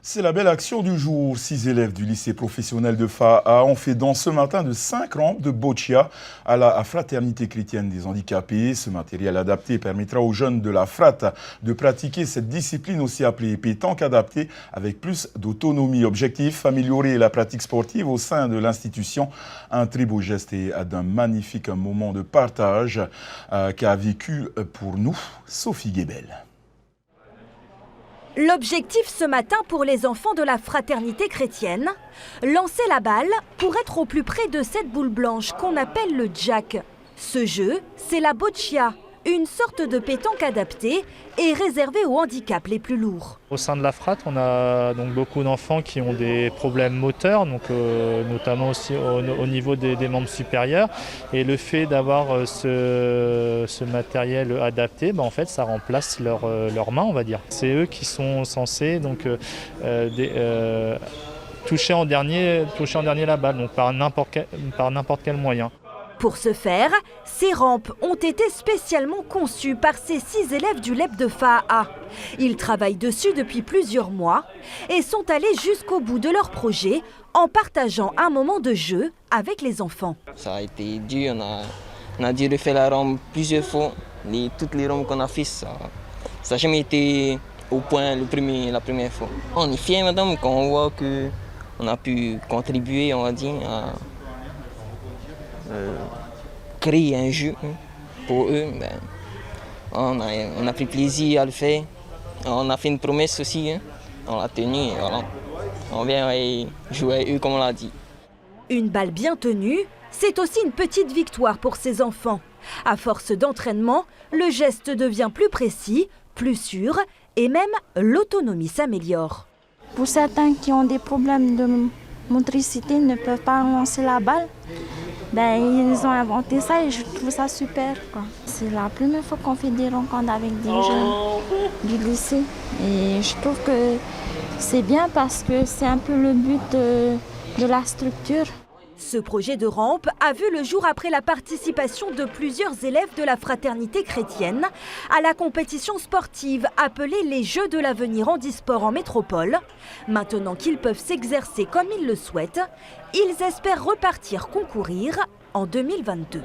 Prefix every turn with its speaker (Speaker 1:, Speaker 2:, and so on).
Speaker 1: C'est la belle action du jour. 6 élèves du lycée professionnel de Faha ont fait don ce matin de 5 rampes de boccia à la fraternité chrétienne des handicapés. Ce matériel adapté permettra aux jeunes de la frat de pratiquer cette discipline aussi appelée pétanque adaptée avec plus d'autonomie. Objectif, améliorer la pratique sportive au sein de l'institution. Un très beau geste et d'un magnifique moment de partage qu'a vécu pour nous Sophie Guébel.
Speaker 2: L'objectif ce matin pour les enfants de la fraternité chrétienne, lancer la balle pour être au plus près de cette boule blanche qu'on appelle le jack. Ce jeu, c'est la boccia, une sorte de pétanque adaptée et réservée aux handicaps les plus lourds.
Speaker 3: Au sein de la frat, on a donc beaucoup d'enfants qui ont des problèmes moteurs, donc, notamment aussi au niveau des membres supérieurs. Et le fait d'avoir ce matériel adapté, en fait, ça remplace leurs mains, on va dire. C'est eux qui sont censés donc, toucher en dernier la balle, donc par n'importe quel moyen.
Speaker 2: Pour ce faire, ces rampes ont été spécialement conçues par ces 6 élèves du LEP de Faha. Ils travaillent dessus depuis plusieurs mois et sont allés jusqu'au bout de leur projet en partageant un moment de jeu avec les enfants.
Speaker 4: Ça a été dur, on a dû refaire la rampe plusieurs fois. Toutes les rampes qu'on a fait, ça n'a jamais été au point la première fois. On est fiers, madame, quand on voit qu'on a pu contribuer, on va dire, à créer un jeu pour eux. On a pris plaisir à le faire. On a fait une promesse aussi, on l'a tenue. Voilà. On vient jouer avec eux comme on l'a dit.
Speaker 2: Une balle bien tenue, c'est aussi une petite victoire pour ces enfants. À force d'entraînement, le geste devient plus précis, plus sûr et même l'autonomie s'améliore.
Speaker 5: Pour certains qui ont des problèmes de motricité, ne peuvent pas lancer la balle, ils ont inventé ça et je trouve ça super. C'est la première fois qu'on fait des rencontres avec des jeunes du lycée. Et je trouve que c'est bien parce que c'est un peu le but de la structure.
Speaker 2: Ce projet de rampe a vu le jour après la participation de plusieurs élèves de la fraternité chrétienne à la compétition sportive appelée les Jeux de l'avenir handisport en métropole. Maintenant qu'ils peuvent s'exercer comme ils le souhaitent, ils espèrent repartir concourir en 2022.